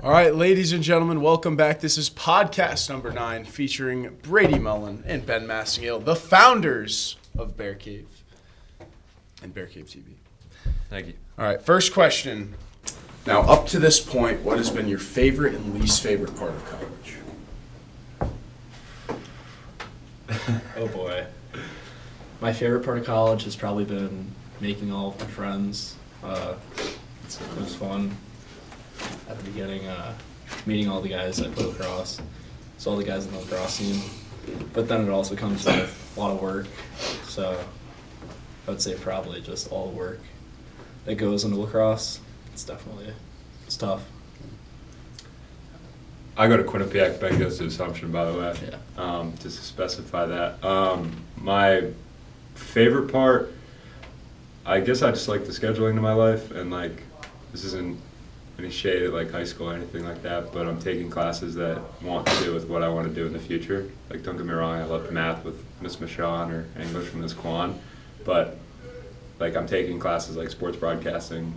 All right, ladies and gentlemen, welcome back. This is podcast number 9 featuring Brady Mullen and Ben Massingill, the founders of Bear Cave and Bear Cave TV. Thank you. All right, first question. Now, up to this point, what has been your favorite and least favorite part of college? Oh boy. My favorite part of college has probably been making all of my friends. It was fun at the beginning, meeting all the guys I play lacrosse. So all the guys in the lacrosse team. But then it also comes with a lot of work. So I would say probably just all the work that goes into lacrosse. It's tough. I go to Quinnipiac. Ben goes to Assumption, by the way. Yeah. Just to specify that. My favorite part, I guess I just like the scheduling of my life, and like this isn't any shade at like high school or anything like that, but I'm taking classes that want to do with what I want to do in the future. Like, don't get me wrong, I love math with Miss Michon or English from Miss Kwan, but like I'm taking classes like sports broadcasting,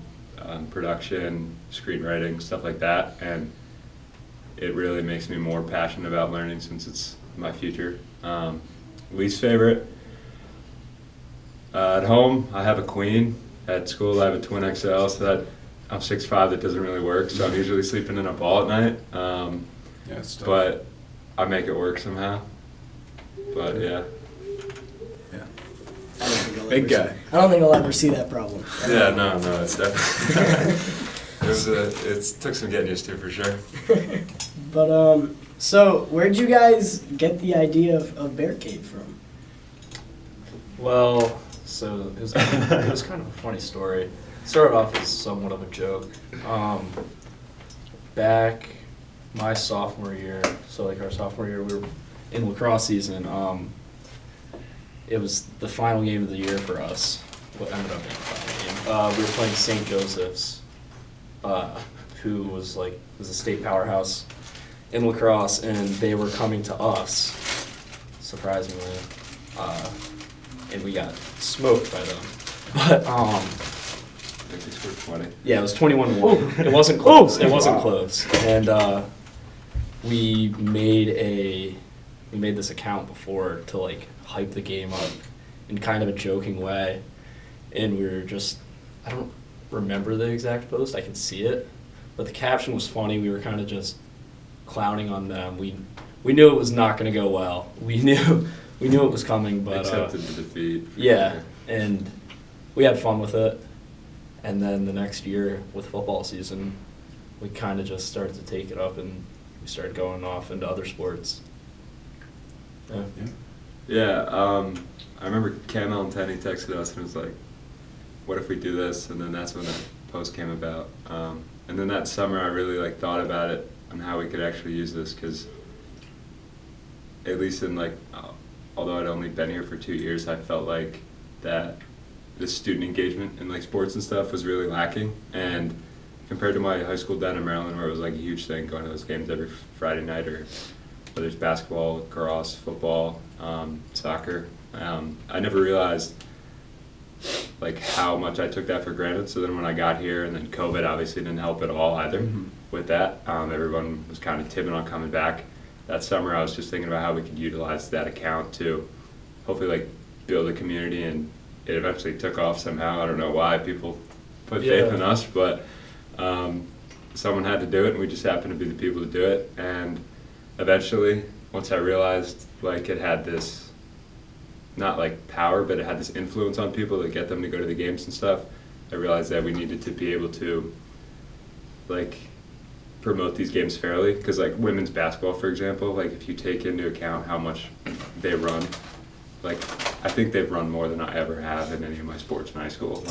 production, screenwriting, stuff like that, and it really makes me more passionate about learning since it's my future. Least favorite, at home I have a queen. At school I have a twin XL, so that I'm 6'5", that doesn't really work, so I'm usually sleeping in a ball at night. But I make it work somehow. But yeah. Big guy. I don't think I'll ever see that problem. Yeah, no, it's definitely it took some getting used to for sure. But so where'd you guys get the idea of Bear Cave from? Well, so it was kind of a funny story. It started off as somewhat of a joke. Back my sophomore year, so like our sophomore year, we were in lacrosse season. It was the final game of the year for us. What ended up being the final game. We were playing St. Joseph's, who was a state powerhouse in lacrosse, and they were coming to us, surprisingly, and we got smoked by them. But I think they scored 20. yeah, it was 21-1. It wasn't close. It wasn't close. And we made this account before to like hype the game up in kind of a joking way, and we were just, I don't remember the exact post. I can see it, but the caption was funny. We were kind of just clowning on them. We knew it was not going to go well. We knew it was coming, but accepted the defeat. Yeah, and we had fun with it. And then the next year with football season, we kind of just started to take it up, and we started going off into other sports. Yeah, I remember Cam and Tenny texted us and was like, what if we do this? And then that's when the post came about. And then that summer I really thought about it and how we could actually use this, because at least in although I'd only been here for 2 years, I felt like that the student engagement in sports and stuff was really lacking. And compared to my high school down in Maryland, where it was a huge thing, going to those games every Friday night, or whether it's basketball, lacrosse, football, soccer, I never realized how much I took that for granted. So then when I got here, and then COVID obviously didn't help at all either with that. Everyone was kind of tipping on coming back. That summer I was just thinking about how we could utilize that account to hopefully build a community, and it eventually took off somehow. I don't know why people put faith in us, but someone had to do it, and we just happened to be the people to do it. And eventually, once I realized it had this, not power, but it had this influence on people to get them to go to the games and stuff, I realized that we needed to be able to promote these games fairly. Because women's basketball, for example, if you take into account how much they run, I think they've run more than I ever have in any of my sports in high school.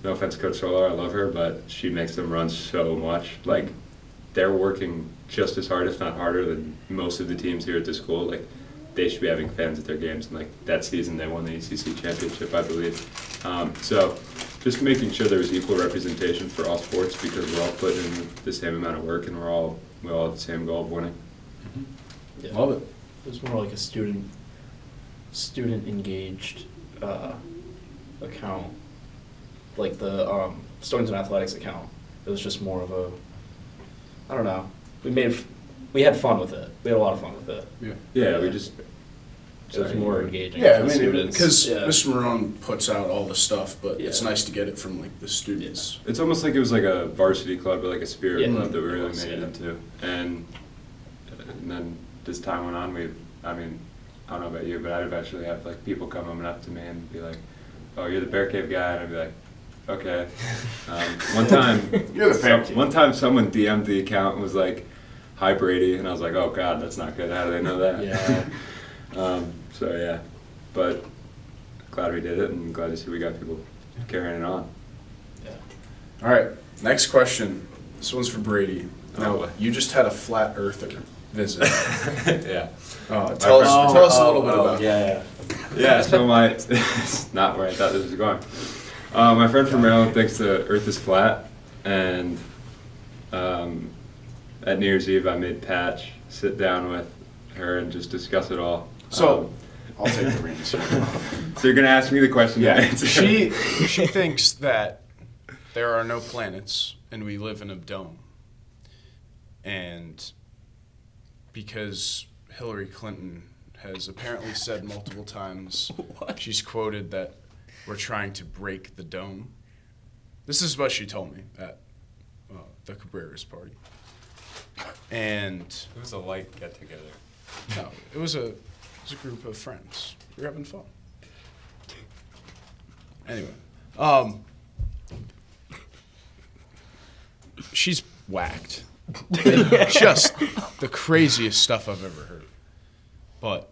No offense to Coach Solar, I love her, but she makes them run so much. They're working just as hard, if not harder, than most of the teams here at the school. They should be having fans at their games. And that season, they won the ACC championship, I believe. So just making sure there was equal representation for all sports, because we're all putting in the same amount of work, and we all have the same goal of winning. Yeah. Love it. It was more like a student engaged account, like the Stonington Athletics account. It was just more of I don't know. We had fun with it. We had a lot of fun with it. Yeah, we just. So it's more engaging. Yeah, for I the mean, students. because Yeah. Mr. Marone puts out all the stuff, but it's Yeah. nice to get it from like the students. It's almost like it was like a varsity club, but like a spirit Yeah. club that we really Yes, made it yeah. into. And then as time went on, I don't know about you, but I'd eventually have like people coming up to me and be like, "Oh, you're the Bear Cave guy," and I'd be like, "Okay." One time, You're the Bear Cave. one time someone DM'd the account and was like, "Hi Brady," and I was like, "Oh God, that's not good. How do they know that?" Yeah. So yeah, but glad we did it, and glad to see we got people carrying it on. Yeah. All right, next question. This one's for Brady. Oh, Now, boy. you just had a flat earther visit. Yeah. Tell us a little bit about it. Yeah. Yeah, so it's not where I thought this was going. My friend from Maryland thinks the Earth is flat, and at New Year's Eve I made Patch sit down with her and just discuss it all. So, I'll take the reins. So you're gonna ask me the question? Yeah, to answer? she thinks that there are no planets and we live in a dome. And because Hillary Clinton has apparently said multiple times, she's quoted that we're trying to break the dome. This is what she told me at the Cabrera's party. And It was a light get together. no, it was a group of friends. We were having fun. Anyway, she's whacked. Just the craziest stuff I've ever heard. But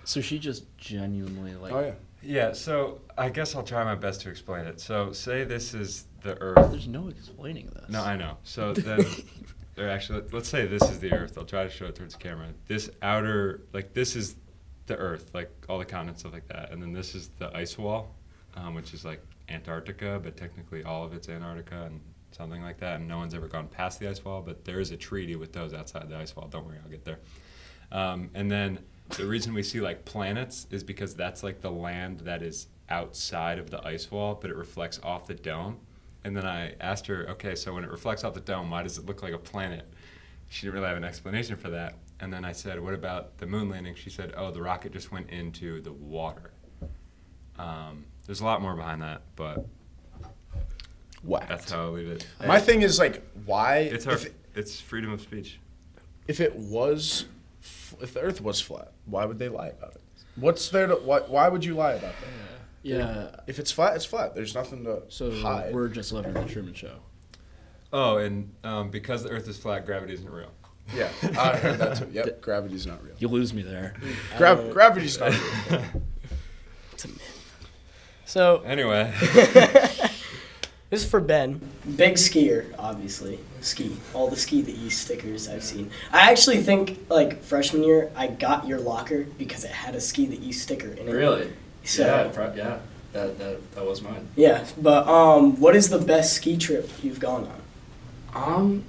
So she just genuinely like. oh yeah, Yeah, so I guess I'll try my best to explain it. So say this is the Earth. There's no explaining this. No, I know. So then, or actually, let's say this is the Earth. I'll try to show it towards the camera. This outer, like this is the Earth, like all the continents, stuff like that. And then this is the ice wall, which is like Antarctica, but technically all of it's Antarctica and something like that. And no one's ever gone past the ice wall, but there is a treaty with those outside the ice wall. Don't worry, I'll get there. And then the reason we see like planets is because that's like the land that is outside of the ice wall, but it reflects off the dome. And then I asked her, okay, so when it reflects off the dome, why does it look like a planet? She didn't really have an explanation for that. And then I said, what about the moon landing? She said, oh, the rocket just went into the water. There's a lot more behind that, but whacked. that's how I'll leave it. My thing is like, why? It's freedom of speech. If the Earth was flat, why would they lie about it? What's there to? Why would you lie about that? Yeah. If it's flat, it's flat. There's nothing to So hide. we're just living in the Truman Show. Oh, and because the Earth is flat, gravity isn't real. Yeah, I heard that too. Yep, gravity's not real. You lose me there. Gravity's not real. It's a myth. So Anyway. this is for Ben. Big skier, obviously. Ski. All the Ski the East stickers I've seen. I actually think, like, freshman year, I got your locker because it had a Ski the East sticker in it. Really? So, Yeah. That was mine. yeah, but what is the best ski trip you've gone on?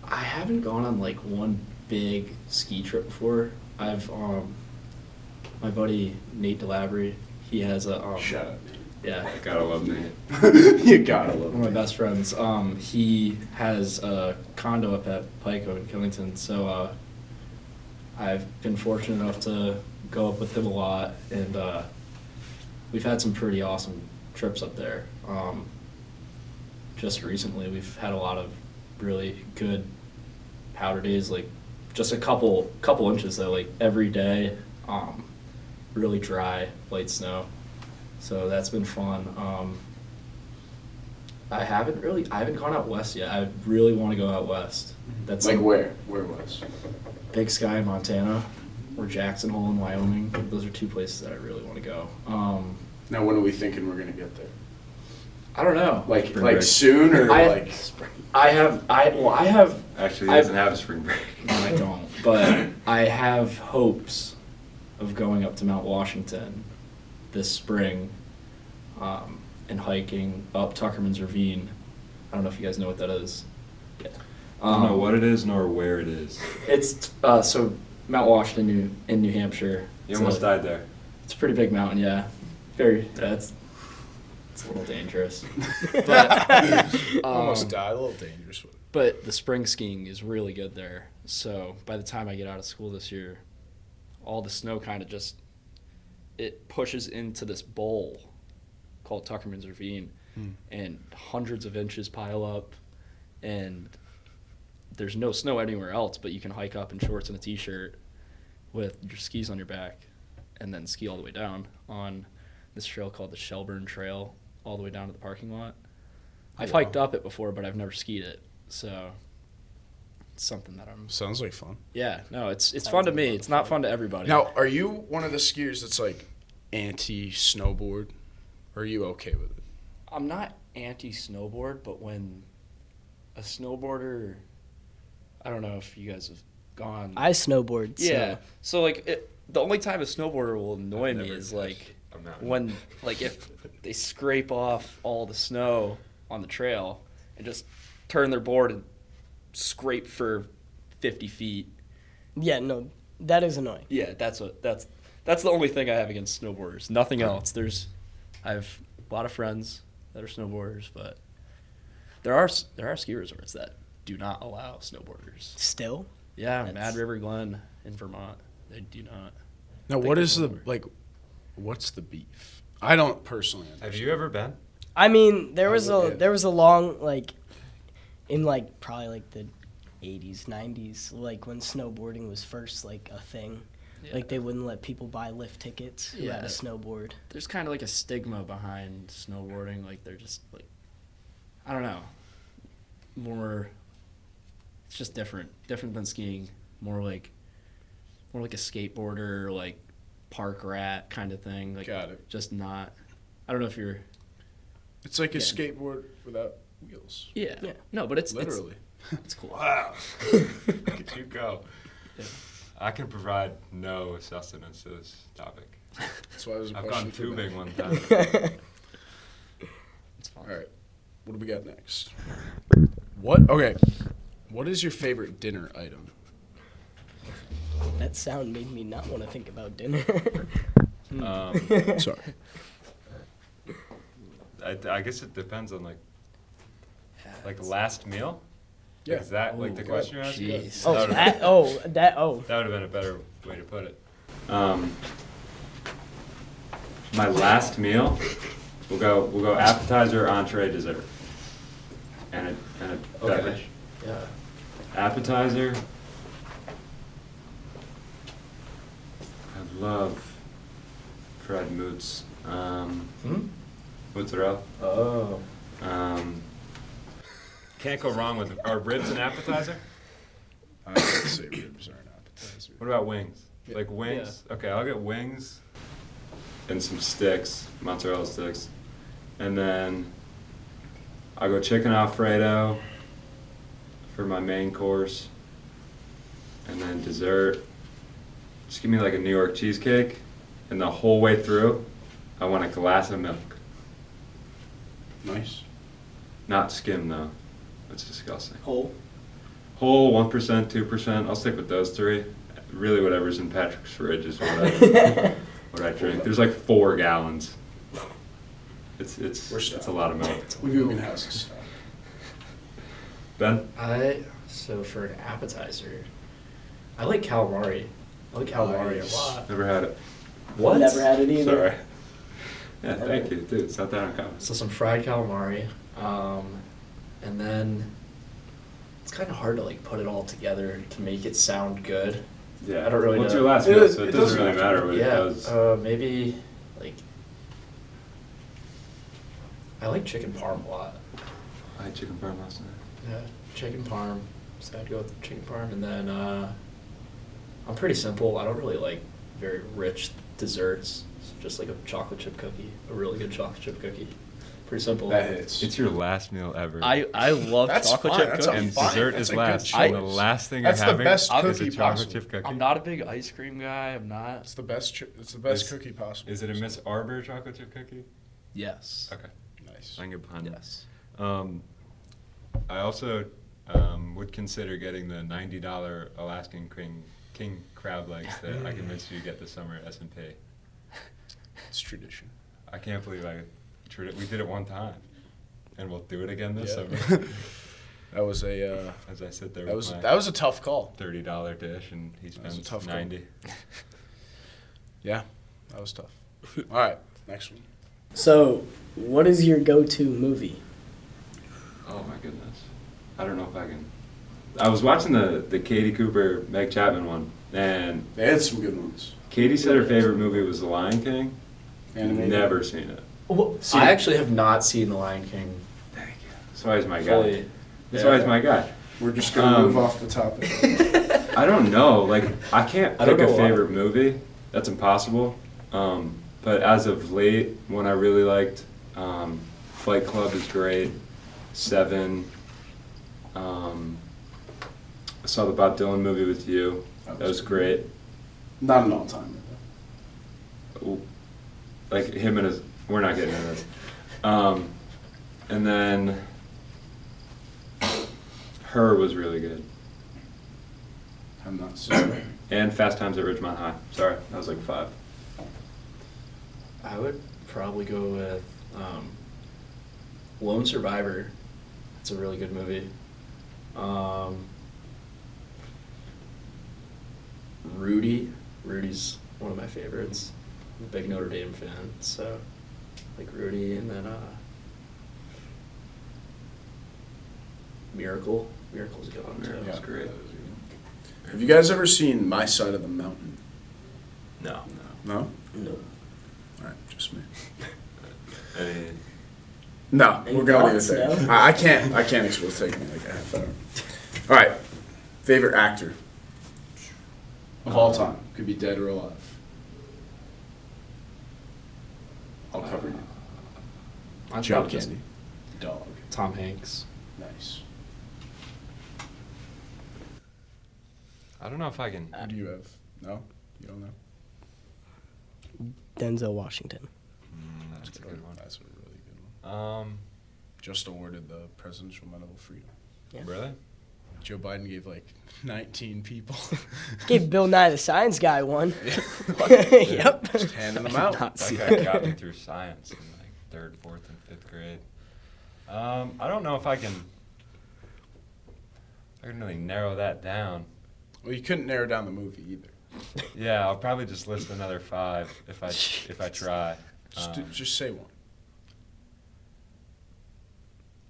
I haven't gone on like one big ski trip before. I've my buddy Nate DeLabry, he has a Shut up. yeah, Gotta love Nate. You gotta love one of it. my best friends. He has a condo up at Pico in Killington, so I've been fortunate enough to go up with him a lot, and we've had some pretty awesome trips up there. Just recently, we've had a lot of really good powder days, like just a couple inches though, like every day. Really dry, light snow, so that's been fun. I haven't gone out west yet. I really want to go out west. That's Like where? Where was? Big Sky in Montana or Jackson Hole in Wyoming. Those are two places that I really want to go. Now, when are we thinking we're gonna get there? I don't know. Like Spring break. soon or like? I have. Actually, he doesn't have a spring break. No, I don't. But I have hopes of going up to Mount Washington this spring and hiking up Tuckerman's Ravine. I don't know if you guys know what that is. Yeah. I don't know what it is nor where it is. It's so Mount Washington in New Hampshire. You almost died there. It's a pretty big mountain, yeah. It's a little dangerous. Almost died. A little dangerous. But the spring skiing is really good there. So by the time I get out of school this year, all the snow kind of just, it pushes into this bowl called Tuckerman's Ravine, and hundreds of inches pile up, and there's no snow anywhere else, but you can hike up in shorts and a t-shirt with your skis on your back and then ski all the way down on this trail called the Shelburne Trail all the way down to the parking lot. I've hiked up it before, but I've never skied it, so it's something that I'm... Sounds like fun. Yeah, no, it's fun to me. It's not fun to everybody. Now, are you one of the skiers that's like anti-snowboard, or are you okay with it? I'm not anti-snowboard, but when a snowboarder... I don't know if you guys have gone... I snowboard. Yeah. So like, the only time a snowboarder will annoy me is like when, like, if they scrape off all the snow on the trail and just turn their board and scrape for 50 feet. Yeah, no, that is annoying. Yeah, that's the only thing I have against snowboarders. Nothing else. I have a lot of friends that are snowboarders, but there are ski resorts that do not allow snowboarders. Still? Yeah, Mad River Glen in Vermont, they do not. Now, what's the beef? I don't personally understand. Have you ever been? I mean, there I was would, a long, like, in, like, probably, like, the 80s, 90s, like, when snowboarding was first, like, a thing. Yeah. Like, they wouldn't let people buy lift tickets who had a snowboard. There's kind of like a stigma behind snowboarding. Like, they're just, like, I don't know. It's just different than skiing. More like a skateboarder, like park rat kind of thing. Like, Got it. Just not. I don't know if you're. It's like a skateboard without wheels. Yeah. No, but it's Literally. It's cool. Wow. Look at you go. Yeah. I can provide no sustenance to this topic. That's why there's a I've question gone for tubing Ben. one time. It's fun. All right. What do we got next? What is your favorite dinner item? That sound made me not want to think about dinner. Sorry. I guess it depends on like last meal. Yeah. Is that like the Ooh, question you're asking? jeez. That would have been a better way to put it. My last meal, we'll go appetizer, entree, dessert, and a beverage. Yeah. Appetizer. I love fried moots. Mozzarella. Oh. Can't go wrong with are ribs an appetizer? I would say ribs are an appetizer. What about wings? Yeah. Like wings? Okay, I'll get wings and some sticks, mozzarella sticks, and then I'll go chicken Alfredo for my main course, and then dessert. Just give me like a New York cheesecake, and the whole way through, I want a glass of milk. Nice. Not skim though. That's disgusting. Whole. Whole, 1%, 2%. I'll stick with those three. Really, whatever's in Patrick's fridge is what I drink. There's like 4 gallons. It's a lot of milk. McGugan has a style. Ben? So for an appetizer, I like calamari. I like calamari Nice. a lot. Never had it. What? Never had it either. Sorry. Yeah, thank you, dude. It's not that uncommon. So some fried calamari, and then it's kind of hard to like put it all together to make it sound good. Yeah. I don't really What's know. your last It meal? is- So it it doesn't doesn't really have to matter be. what it does. Maybe like I like chicken parm a lot. I had chicken parm last night. Yeah, chicken parm. So I'd go with chicken parm, and then I'm pretty simple. I don't really like very rich desserts. It's just like a chocolate chip cookie, a really good chocolate chip cookie. Pretty simple. That hits. It's your last meal ever. I love That's chocolate fine. chip That's cookies. and fine. dessert That's is a good last. choice. And the last thing That's you're the having best is a cookie chocolate possible. chip cookie. I'm not a big ice cream guy. I'm not. It's the best. It's the best Is- cookie possible. Is it a Miss Arbor chocolate chip cookie? Yes. Okay. Nice. I can get behind Yes. that. I also would consider getting the $90 Alaskan king crab legs that I convinced you to get this summer at S&P. It's tradition. I can't believe we did it one time, and we'll do it again this Yeah. summer. That was a As I sit there that with was my that was a tough call. $30 dish, and he was a spends tough call. 90. Yeah, that was tough. All right, next one. So, what is your go-to movie? Oh my goodness. I don't know if I can. I was watching the Katie Cooper, Meg Chapman one, and They had some good ones. Katie said her favorite movie was The Lion King. Animated. Never seen it. I actually have not seen The Lion King Thank you. That's why he's my guy. fully. That's why he's my guy. We're just gonna move off the topic. I don't know. Like, I can't I don't pick a know why. favorite movie. That's impossible. But as of late, one I really liked, Fight Club is great. Seven. I saw the Bob Dylan movie with you. That was great. Not an all-timer. Ooh. Like him and his. We're not getting into this. And then Her was really good. I'm not sure. And Fast Times at Ridgemont High. Sorry, that was like 5. I would probably go with Lone Survivor. It's a really good movie. Rudy's one of my favorites. I'm a big Notre Dame fan, so like Rudy, and then Miracle's a good one too. Miracle's great. Have you guys ever seen My Side of the Mountain? No. No? No. All right, just me. Any- No, Any we're gonna leave it thoughts? there. No? I can't explain. It's taking me like a half hour. All right, favorite actor of all time, could be dead or alive. I'll cover you. I'd Joe probably just Candy. Dog. Tom Hanks. Nice. I don't know if I can. Who do you have? No, you don't know. Denzel Washington. That's a good one. That's a really good one. Um, Just awarded the Presidential Medal of Freedom. Yeah. really? Joe Biden gave like 19 people. Gave Bill Nye the Science Guy one. Just Yep. handing them out. Not That see guy got me through science in like 3rd, 4th, and 5th grade. I don't know if I can really narrow that down. Well, you couldn't narrow down the movie either. Yeah, I'll probably just list another 5 if I try. Just say one.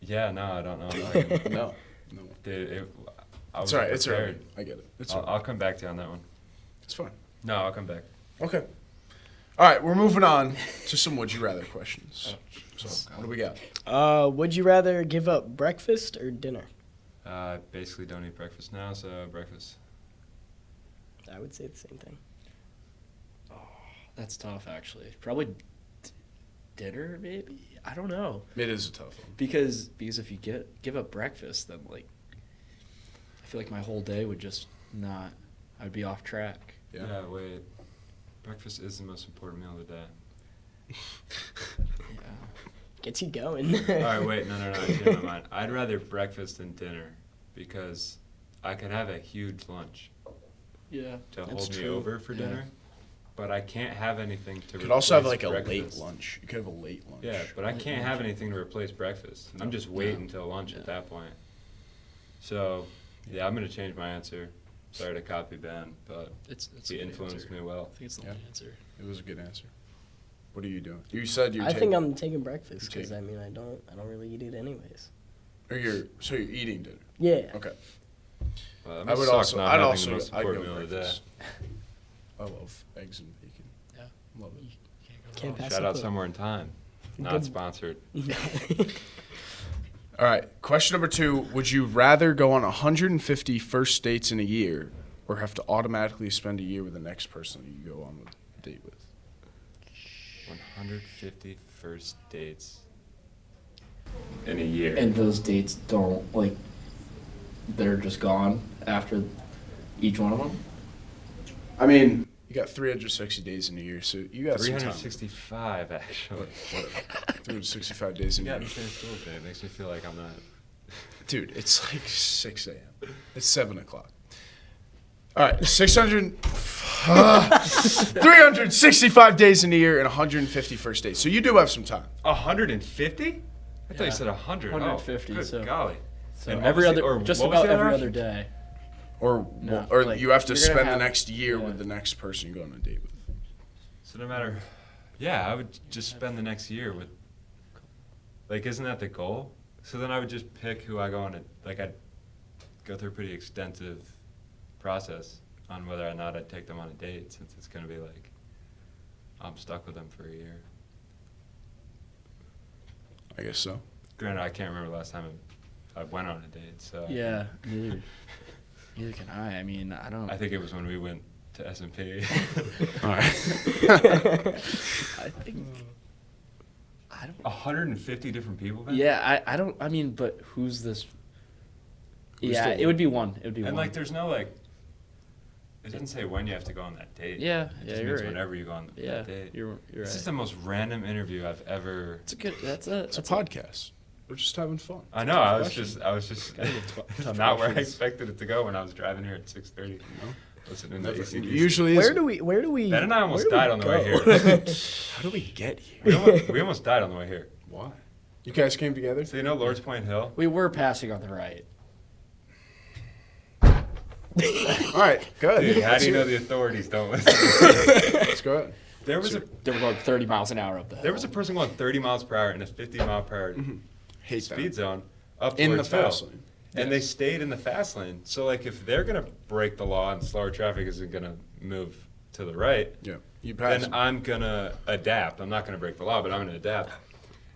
Yeah, no, I don't know. If I can, No. dude, I It's was all right. It's prepared. early. I get it. It's I'll, all right. I'll come back to you on that one. It's fine. No, I'll come back. Okay. All right, we're moving on to some would you rather questions. So, what do we got? Would you rather give up breakfast or dinner? I basically don't eat breakfast now, so breakfast. I would say the same thing. That's tough, actually. Probably dinner, maybe. I don't know. It is a tough one. Because if you give up breakfast, then like I feel like my whole day would just not. I'd be off track. Yeah. Wait. Breakfast is the most important meal of the day. Yeah. Gets you going. All right, wait, no, I changed my mind. I'd rather breakfast than dinner because I could have a huge lunch Yeah. to That's hold me true. over for Yeah. dinner, but I can't have anything to You could also have replace like a late breakfast. lunch. You could have a late lunch. Yeah, but I Late can't lunch. have anything to replace breakfast. I'm just waiting until lunch at that point. So, yeah, I'm going to change my answer. Sorry to copy Ben, but It's he a good influenced answer. me well. I think it's the Yeah. only answer. It was a good answer. What are you doing? You said you're I taking. think I'm taking breakfast You're because I mean I don't really eat it anyways. Or so you're eating dinner. Yeah. Okay. Well, that I would must suck also. not I'd having also. the most I'd go important meal of the day. breakfast. I love eggs and bacon. Yeah. Love it. Can't pass Shout up out a- Somewhere in Time. Not Good- sponsored. All right. Question number 2. Would you rather go on 150 first dates in a year or have to automatically spend a year with the next person you go on a date with? 150 first dates in a year. And those dates don't like. They're just gone after each one of them. I mean, you got 360 days in a year, so you got some time. 365, actually. 365 days in a Yeah, year. the same school day. It makes me feel like I'm not. Dude, it's like 6 a.m. It's 7 o'clock. All right, 365 days in a year and 150 first dates. So you do have some time. 150? I thought Yeah. you said 100. 150, Oh, good so- golly. So And every obviously- other, or just what was about the other every option? other day. Or No, or like, you have to you're gonna spend the have- next year yeah. with the next person you're going on a date with. So no matter, yeah, I would just spend the next year with. Like, isn't that the goal? So then I would just pick who I go on I'd go through a pretty extensive process on whether or not I'd take them on a date, since it's gonna be like, I'm stuck with them for a year. I guess so. Granted, I can't remember the last time I went on a date, so. Yeah, neither can I. I mean, I don't. I think it was when we went to S&P. All right. I think. I don't. 150 different people, man? Yeah, I don't. I mean, but who's this? Who's Yeah, the it would be one. It would be And one. like, there's no like, it doesn't say when you have to go on that date. Yeah, It yeah, just you're means right. whenever you go on Yeah, that date. you're This right. is the most random interview I've ever. It's a good. That's It's a podcast. We're just having fun. I know. I was question. just Gotta give tough not where I questions. expected it to go when I was driving here at 6:30. Listening to ACDC. Usually, Where do we? Ben and I almost died on the way go? here. How do we get here? we almost died on the way here. Why? You guys came together? So you know Lord's Point Hill? We were passing on the right. All right, good. Dude, how Let's do you hear know it. the authorities don't listen? Let's go ahead. There was a They were going 30 miles an hour up the hill. there was a person going 30 miles per hour in a 50 mile per hour Hate speed that. zone up In the towards Hill. fast lane. And they stayed in the fast lane. So like if they're gonna break the law and slower traffic isn't gonna move to the right, Yeah, you passed. then I'm gonna adapt. I'm not gonna break the law, but I'm gonna adapt.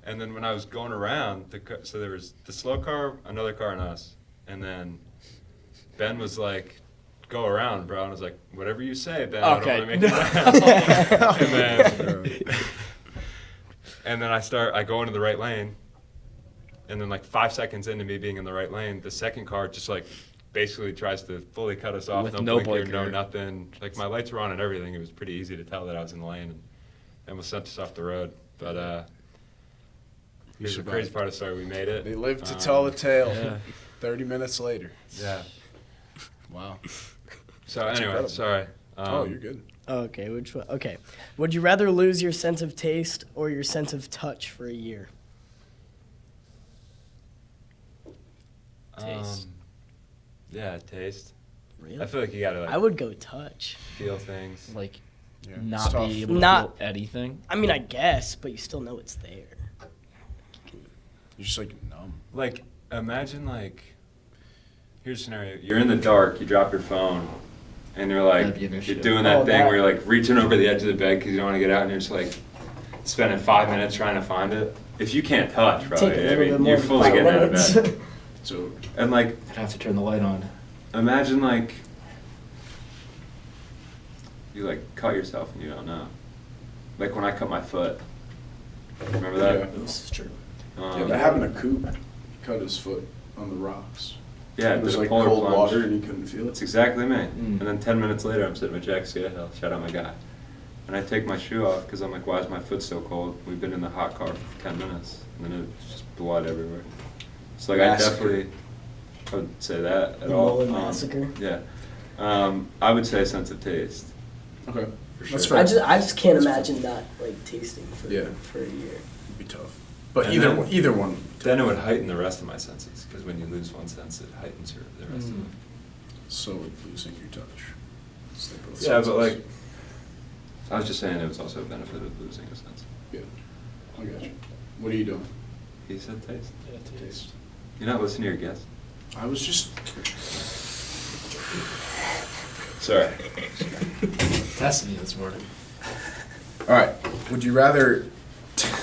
And then when I was going around, so there was the slow car, another car, and us. And then Ben was like, "Go around, bro." And I was like, "Whatever you say, Ben. Okay. I don't want to make it down." and then I go into the right lane. And then like 5 seconds into me being in the right lane, the second car just like basically tries to fully cut us off. With no no blinker, no blinker. nothing. Like my lights were on and everything. It was pretty easy to tell that I was in the lane, and almost sent us off the road. But here's the crazy part of the story: we made it. They lived to tell the tale. Yeah. 30 minutes later. Yeah. Wow. So That's anyway, incredible. sorry. Oh, you're good. Okay, which one? Okay. Would you rather lose your sense of taste or your sense of touch for a year? Taste. Yeah, taste. Really? I feel like you gotta like I would go touch. feel things. Like, Yeah. It's not tough. be able to Not- feel anything. I mean, I guess, but you still know it's there. You're just like numb. Like, imagine like, here's a scenario. You're in the dark, you drop your phone, and you're like, That'd be an you're issue. doing that Oh, thing that- where you're like reaching over the edge of the bed because you don't want to get out, and you're just like spending 5 minutes trying to find it. If you can't touch, bro, Take a I little mean, bit more you're than fully 5 getting out of minutes. bed. So And like, I'd have to turn the light on. imagine like, you like cut yourself and you don't know. Like when I cut my foot. Remember that? Yeah. This is true. yeah, that happened to Coop. He cut his foot on the rocks. Yeah, it was did a like polar cold plunge. water and he couldn't feel That's it. exactly me. Mm. And then 10 minutes later, I'm sitting with Jack Scahill, shout out my guy. And I take my shoe off because I'm like, why is my foot so cold? We've been in the hot car for 10 minutes. And then it's just blood everywhere. So like, Massacre. I would say that at The all. Mullen massacre. Yeah. I would say sense of taste. Okay, For that's sure. fair. I just can't imagine not like tasting for Yeah. for a year. It'd be tough. But And either then- one, either one. Then it would heighten the rest of my senses because when you lose one sense, it heightens the rest of Mm. them. So with losing your touch. So they both Yeah, but senses. like, I was just saying it was also a benefit of losing a sense. Yeah, I got you. What are you doing? He said taste. Yeah, Taste. You're not listening to your guests? I was just. Sorry. Testing you this morning. All right. Would you rather?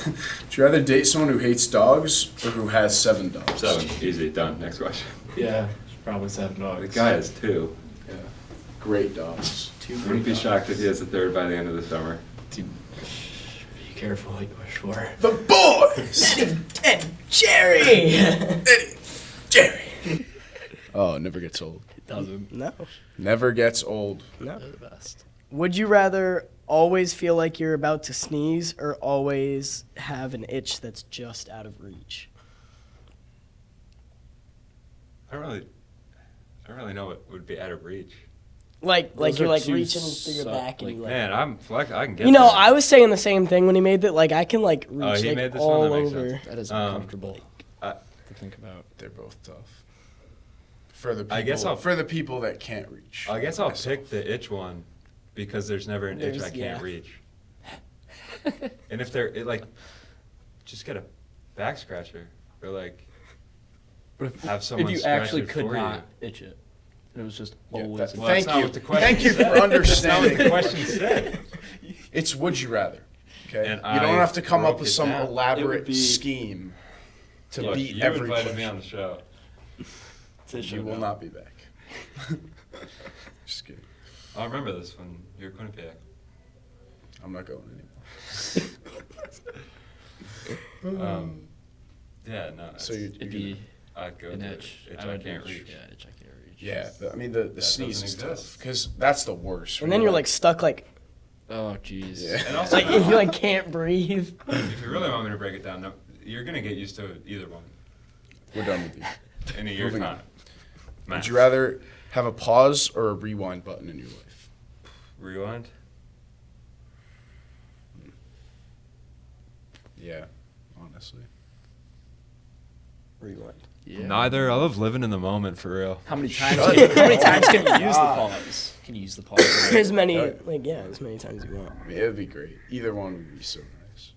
Would you rather date someone who hates dogs or who has 7 dogs? 7. Easy. Done. Next question. Yeah, probably 7 dogs. The guy has 2. Yeah. Great dogs. Two Wouldn't be shocked if he has a 3rd by the end of the summer. Dude, be careful what you wish for. The boys. Eddie and Jerry. Eddie, Jerry. Oh, it never gets old. It doesn't. No, Never gets old. no. They're the best. Would you rather always feel like you're about to sneeze or always have an itch that's just out of reach? I don't really know what would be out of reach. Like Those you're are like two reaching through your suck- back and like, you like. Man, I can get You know, that. I was saying the same thing when he made that. Like I can like reach Oh, he like made this one? all That makes over. sense. That is Um, uncomfortable I- to think about. They're both tough. For the people, I guess for the people that can't reach. I guess I'll myself. pick the itch one because there's never an itch I can't reach. And if just get a back scratcher or like But if, have someone if you scratch actually it could for not you. itch it, and it was just Yeah, always. that- Well, that's thank not you. what the question Thank you said. for understanding. That's not what the question said. It's would you rather. Okay. And you don't I have to come up broke with it some down. It would elaborate be- scheme to Look, beat you every invited question. me on the show. You will not be back. Just kidding. I'll remember this when you're Quinnipiac. I'm not going anymore. Yeah, no. So it's- It'd be I'd go an to itch. itch I I would can't reach. reach. Yeah, itch I can't reach. Yeah, I mean the That sneeze is doesn't tough exist. because that's the worst. And then you're like stuck, like Oh jeez. Yeah. And also, you like can't breathe. if you really want me to break it down, no, you're gonna get used to either one We're done with you. in a year's Moving time. on. Would Max. you rather have a pause or a rewind button in your life? Rewind? Yeah, honestly. Rewind. Yeah. Neither. I love living in the moment for real. How many times? Shut Can, how many up. times can you use the pause? Can you use the pause? As many, Yeah. as many times as you want. I mean, it would be great. Either one would be so nice.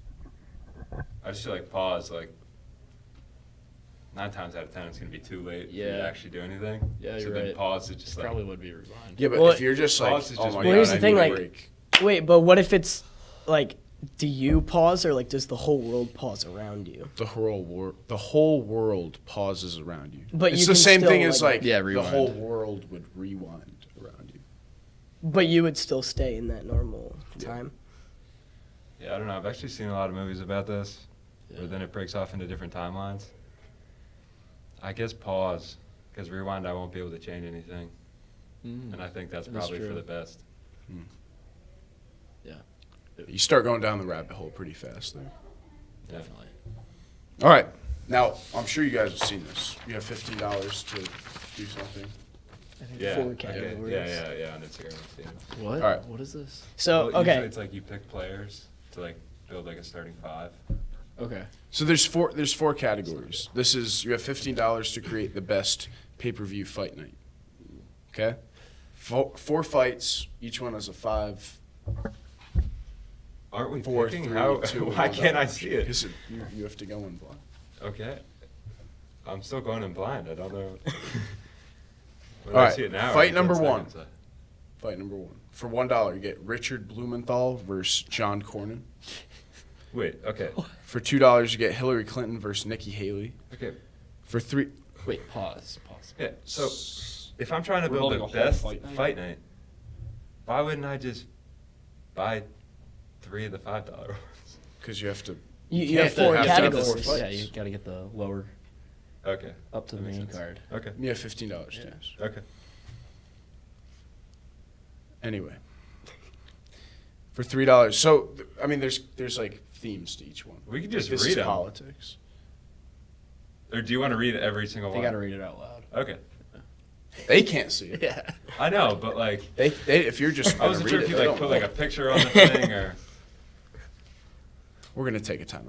I just feel like pause, like 9 times out of 10 it's gonna be too late for you Yeah. to actually do anything. Yeah, so you're then right. pause, it's just like Probably would be rewind. Yeah, but Well, if you're just like, pause is oh just my weird. god, Well, here's the I thing, need a like- break. Wait, but what if it's like, do you pause or like does the whole world pause around you? the whole world pauses around you. But it's you the can same still, thing as like- like Yeah, the rewind. whole world would rewind around you. But you would still stay in that normal Yeah. time. Yeah, I don't know. I've actually seen a lot of movies about this, Yeah. where then it breaks off into different timelines. I guess pause, because rewind I won't be able to change anything, Mm. and I think that's That's probably for true. the best. You start going down the rabbit hole pretty fast there. Definitely. All right, now I'm sure you guys have seen this. You have $15 to do something. Yeah, Four okay. categories. yeah, on Instagram. I've seen it. What? All right. What is this? So Well, usually okay, it's like you pick players to like build like a starting 5. Okay. So there's four categories. This is you have $15 to create the best pay-per-view fight night. Okay, four fights. Each one has a 5. Aren't we 4, picking? 3, How? 2, Why can't I see it? Because you have to go in blind. Okay. I'm still going in blind. I don't know. When All I right, see it now, fight it's number 10 one. seconds. Fight number 1. For $1, you get Richard Blumenthal versus John Cornyn. Wait. Okay. For $2, you get Hillary Clinton versus Nikki Haley. Okay. For 3, Wait. Pause. Pause. Yeah. So, if I'm trying to We're build building the a whole best fight night? fight night, why wouldn't I just buy 3 of the $5 ones? because you have to. you can't have 4 have to have categories. four fights. Yeah, you gotta get the lower Okay. up to the That makes main sense. card. Okay. You have $15 to Yeah. use. Okay. Anyway, for $3. So I mean, there's like themes to each one. We could just This read is them. politics. Or do you want to read every single They one? gotta read it out loud. Okay. They can't see it. Yeah. I know, but like, They if you're just I gonna wasn't read sure it, if you they like don't put like know. a picture on the thing or. We're gonna take a time.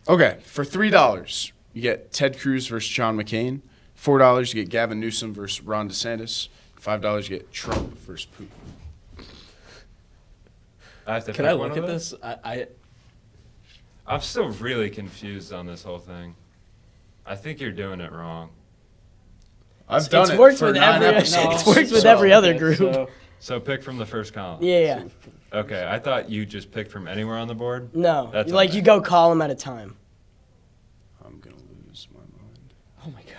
Okay, for $3, you get Ted Cruz versus John McCain. $4, you get Gavin Newsom versus Ron DeSantis. $5, you get Trump versus Putin. I have to Can pick I one look of at those? this? I'm still really confused on this whole thing. I think you're doing it wrong. I've done It's it worked for with 9 every- episodes. it's worked with so- every other group. So pick from the first column. Yeah. Okay, I thought you just picked from anywhere on the board. No, That's like okay. you go column at a time. I'm gonna lose my mind. Oh my god.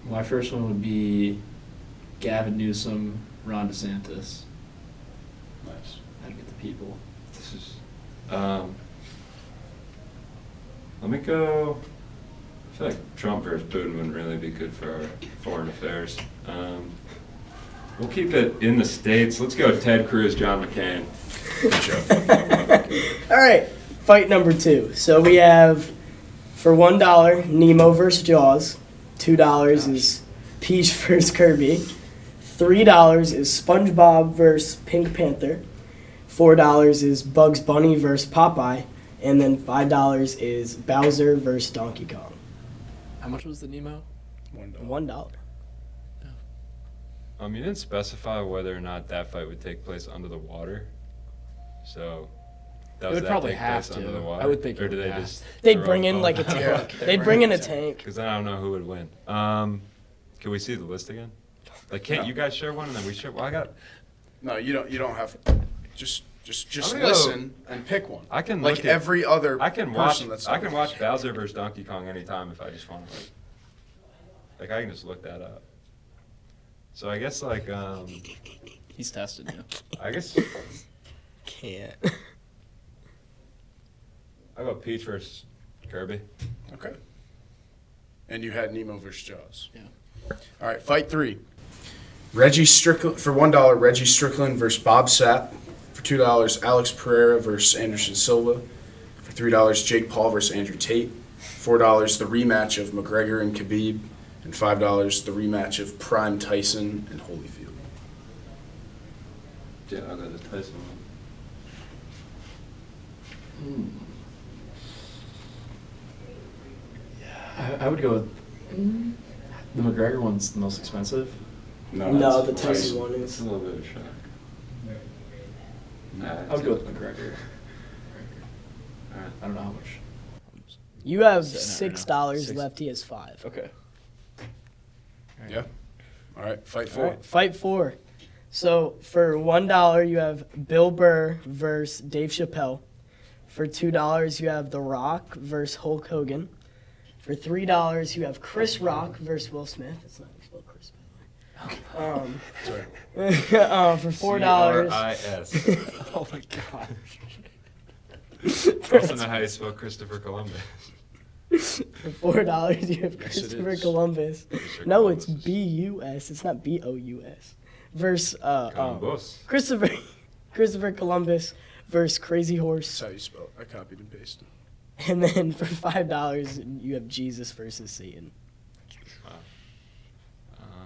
My first one would be Gavin Newsom, Ron DeSantis. Nice. How to get the people. This is. Let me go. I feel like Trump versus Putin wouldn't really be good for our foreign affairs. We'll keep it in the States. Let's go Ted Cruz, John McCain. All right, fight number 2. So we have for $1 Nemo versus Jaws. $2 is Peach versus Kirby. $3 is SpongeBob versus Pink Panther. $4 is Bugs Bunny versus Popeye. And then $5 is Bowser versus Donkey Kong. How much was the Nemo? $1. You didn't specify whether or not that fight would take place under the water. So, It would that probably take have place to. under the water? I would think Or it do would they have just? They'd bring in like a tank. They'd bring in a tank. Because then I don't know who would win. Can we see the list again? Like, can't No. you guys share one and then we share? Well, I got. No, you don't have. Just I'm gonna go- listen and pick one. I can like look at- every other. I can watch. person that's I can watch Bowser versus Donkey Kong anytime if I just want to. Like I can just look that up. So I guess like He's tested you. I guess Can't. I go Peach versus Kirby. Okay. And you had Nemo versus Jaws. Yeah. All right, fight 3. Reggie Strickland for $1. Reggie Strickland versus Bob Sapp. For $2, Alex Pereira versus Anderson Silva. For $3, Jake Paul versus Andrew Tate. $4, the rematch of McGregor and Khabib. And $5, the rematch of Prime Tyson and Holyfield. Yeah, I'll go the Tyson one. I would go with the McGregor one's the most expensive. No, the Tyson one It's is. a little bit of a shock. I would go with McGregor. Alright. I don't know how much. You have Sitting at $6 Six. left. He has 5. Okay. Yeah. All right, fight 4. All right, fight 4. So for $1, you have Bill Burr versus Dave Chappelle. For $2, you have The Rock versus Hulk Hogan. For $3, you have Chris Rock versus Will Smith. It's not spelled Chris, by the way. For $4. CRIS. Oh my god. I also know how you spell Christopher Columbus. For $4, you have Yes, it Christopher is. Columbus. Christopher No, it's Columbus. B-U-S. It's not B-O-U-S. Versus Columbus. Christopher Columbus versus Crazy That's Horse. how you spell it. I copied and pasted. And then for $5, you have Jesus versus Satan. Wow.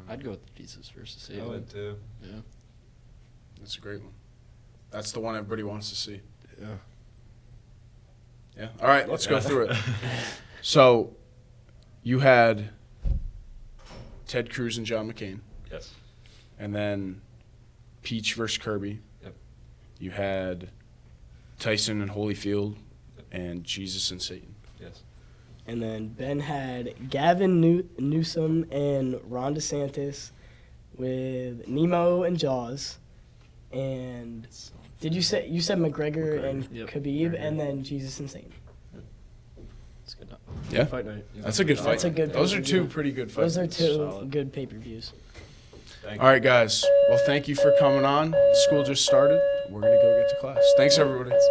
I'd go with Jesus versus I Satan. would too. Yeah. That's a great one. That's the one everybody wants to see. Yeah. Yeah. All right, let's go through it. So, you had Ted Cruz and John McCain, Yes. and then Peach versus Kirby. Yep. You had Tyson and Holyfield, and Jesus and Satan. Yes. And then Ben had Gavin Newsom and Ron DeSantis with Nemo and Jaws. And did you say McGregor and Yep. Khabib, McGregor. and then Jesus and Satan? It's good. Yeah. Fight night. That's a good fight. That's a good Those are pay-per-view. two pretty good fights. Those are two Solid. good pay-per-views. Thank All right, guys. Well, thank you for coming on. School just started. We're going to go get to class. Thanks, everybody.